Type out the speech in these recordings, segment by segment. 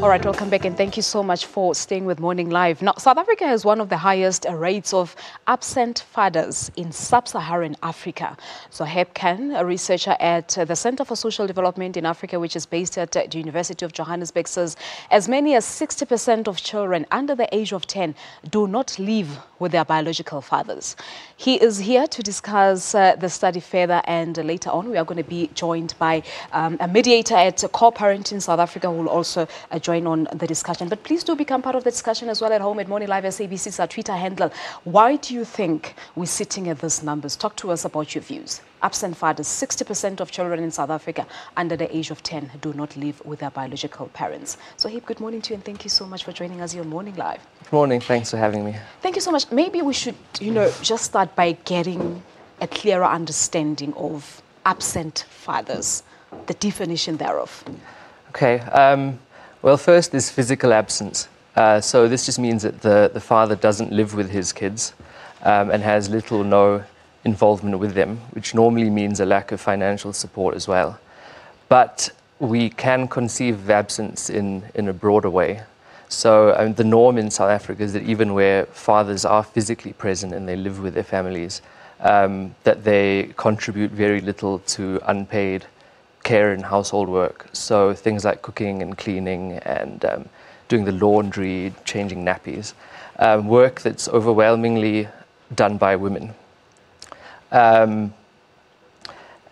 All right, welcome back and thank you so much for staying with Morning Live. Now, South Africa has one of the highest rates of absent fathers in sub-Saharan Africa. Zoheb Khan, a researcher at the Center for Social Development in Africa, which is based at the University of Johannesburg, says as many as 60% of children under the age of 10 do not live with their biological fathers. He is here to discuss the study further, and later on we are going to be joined by a mediator at Co-Parent in South Africa who will also join on the discussion. But please do become part of the discussion as well at home at Morning Live. SABC is our Twitter handle. Why do you think we're sitting at these numbers? Talk to us about your views. Absent fathers, 60% of children in South Africa under the age of 10 do not live with their biological parents. So, Zoheb, good morning to you and thank you so much for joining us here on Morning Live. Good morning. Thanks for having me. Thank you so much. Maybe we should, just start by getting a clearer understanding of absent fathers, the definition thereof. Okay. Well, first is physical absence. So this just means that the father doesn't live with his kids and has little or no involvement with them, which normally means a lack of financial support as well. But we can conceive of absence in a broader way. So the norm in South Africa is that even where fathers are physically present and they live with their families, that they contribute very little to unpaid care and household work. So things like cooking and cleaning and doing the laundry, changing nappies, work that's overwhelmingly done by women.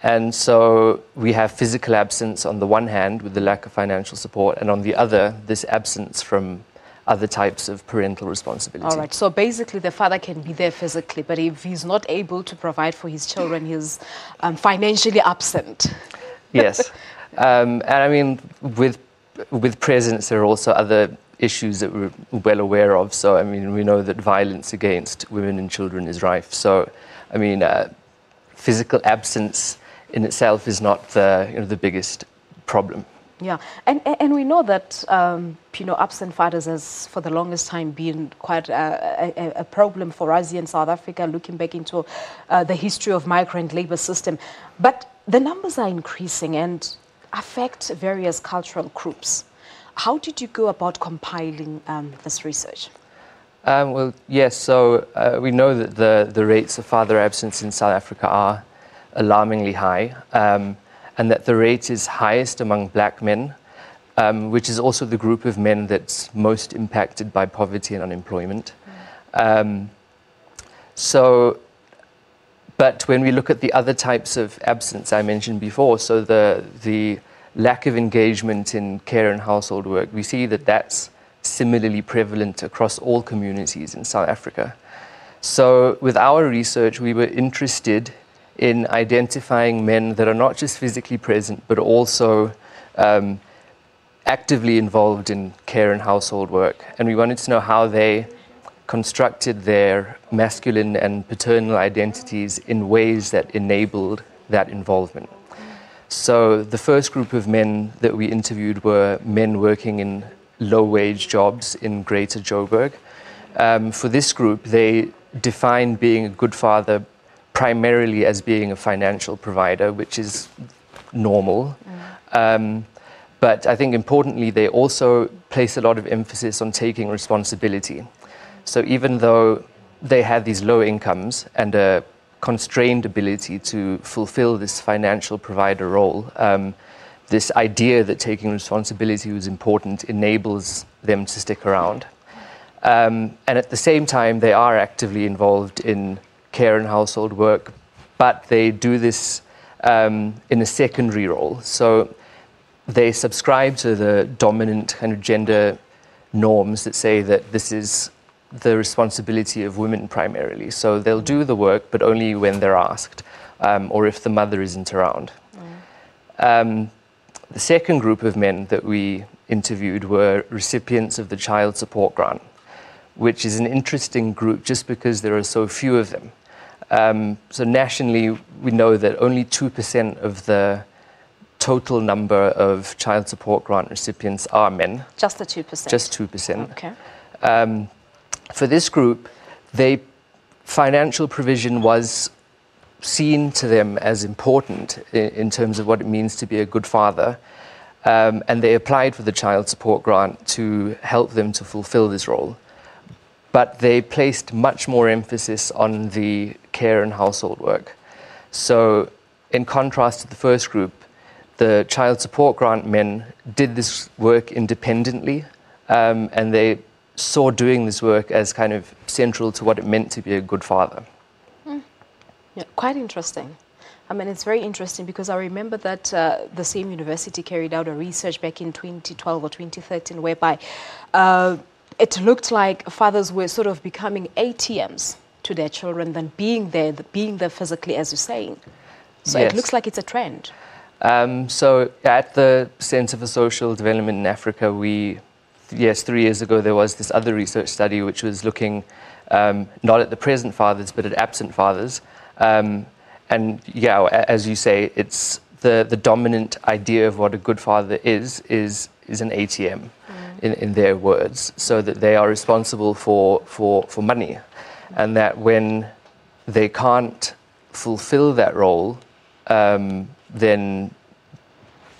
And so we have physical absence on the one hand with the lack of financial support, and on the other, this absence from other types of parental responsibility. All right, so basically the father can be there physically, but if he's not able to provide for his children, he's financially absent. Yes. And I mean, with presence, there are also other issues that we're well aware of. So, I mean, we know that violence against women and children is rife. So, I mean, physical absence in itself is not the biggest problem. Yeah, and we know that, absent fathers has for the longest time been quite a problem for us here in South Africa, looking back into the history of migrant labor system. But the numbers are increasing and affect various cultural groups. How did you go about compiling this research? Well, yes, so we know that the rates of father absence in South Africa are alarmingly high, and that the rate is highest among black men, which is also the group of men that's most impacted by poverty and unemployment. But when we look at the other types of absence I mentioned before, so the lack of engagement in care and household work, we see that that's similarly prevalent across all communities in South Africa. So with our research, we were interested in identifying men that are not just physically present, but also actively involved in care and household work. And we wanted to know how they constructed their masculine and paternal identities in ways that enabled that involvement. So the first group of men that we interviewed were men working in low-wage jobs in Greater Joburg. For this group, they defined being a good father primarily as being a financial provider, which is normal. But I think importantly, they also place a lot of emphasis on taking responsibility. So even though they had these low incomes and a constrained ability to fulfill this financial provider role, this idea that taking responsibility was important enables them to stick around. And at the same time, they are actively involved in care and household work, but they do this in a secondary role. So they subscribe to the dominant kind of gender norms that say that this is the responsibility of women primarily. So they'll do the work, but only when they're asked, or if the mother isn't around. The second group of men that we interviewed were recipients of the child support grant, which is an interesting group just because there are so few of them. So nationally, we know that only 2% of the total number of child support grant recipients are men. Just the 2%? Just 2%. Okay. For this group, financial provision was seen to them as important in terms of what it means to be a good father. and they applied for the child support grant to help them to fulfill this role. But they placed much more emphasis on the care and household work. So in contrast to the first group, the child support grant men did this work independently, and they saw doing this work as kind of central to what it meant to be a good father. Yeah, quite interesting. I mean, it's very interesting because I remember that the same university carried out a research back in 2012 or 2013 whereby it looked like fathers were sort of becoming ATMs to their children than being there physically, as you're saying. So yes. It looks like it's a trend. So at the Center for Social Development in Africa, 3 years ago, there was this other research study which was looking not at the present fathers, but at absent fathers. And yeah, as you say, it's the dominant idea of what a good father is an ATM, in their words, so that they are responsible for money, and that when they can't fulfill that role, then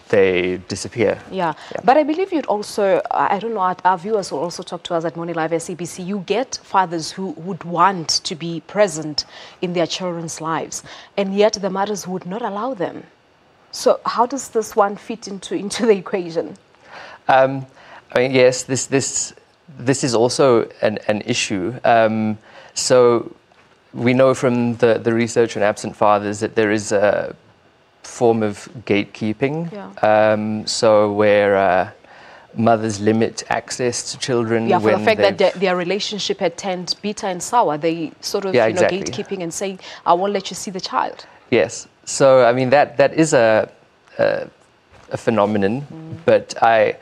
they disappear. Yeah, but I believe you'd also, I don't know, our viewers will also talk to us at Morning Live SABC. You get fathers who would want to be present in their children's lives, and yet the mothers would not allow them. So how does this one fit into the equation? I mean, yes, this is also an issue. So we know from the research on absent fathers that there is a form of gatekeeping, so where mothers limit access to children. Yeah, for the fact that their relationship had turned bitter and sour, they sort of exactly. gatekeeping and saying, "I won't let you see the child." Yes, so I mean that is a phenomenon, but I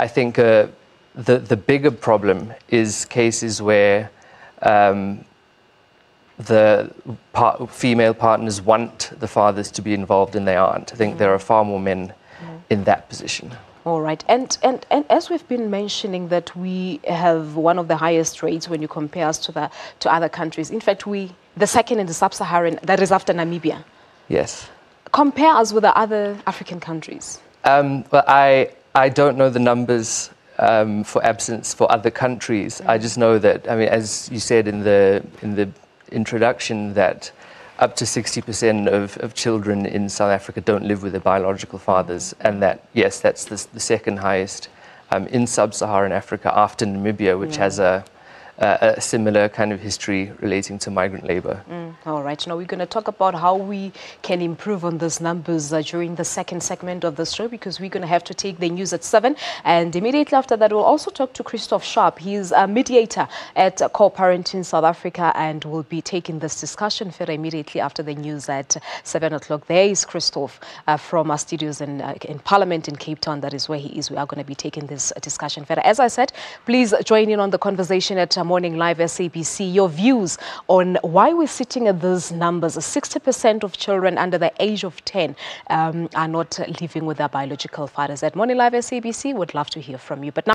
think the bigger problem is cases where the female partners want the fathers to be involved and they aren't. I think there are far more men in that position. All right. And as we've been mentioning that we have one of the highest rates when you compare us to other countries. In fact, the second in the sub-Saharan, that is after Namibia. Yes. Compare us with the other African countries. Well, I don't know the numbers for absence for other countries. I just know that, I mean, as you said in the introduction, that up to 60% of children in South Africa don't live with their biological fathers, and that, yes, that's the second highest in sub-Saharan Africa after Namibia, which has a similar kind of history relating to migrant labor. All right. Now we're going to talk about how we can improve on those numbers during the second segment of the show, because we're going to have to take the news at 7. And immediately after that, we'll also talk to Christof Sharp. He's a mediator at Co-Parenting South Africa, and we'll be taking this discussion further immediately after the news at 7 o'clock. There is Christof from our studios in Parliament in Cape Town. That is where he is. We are going to be taking this discussion further. As I said, please join in on the conversation at Morning Live SABC. Your views on why we're sitting at these numbers. 60% of children under the age of 10 are not living with their biological fathers. At Morning Live SABC, would love to hear from you. But now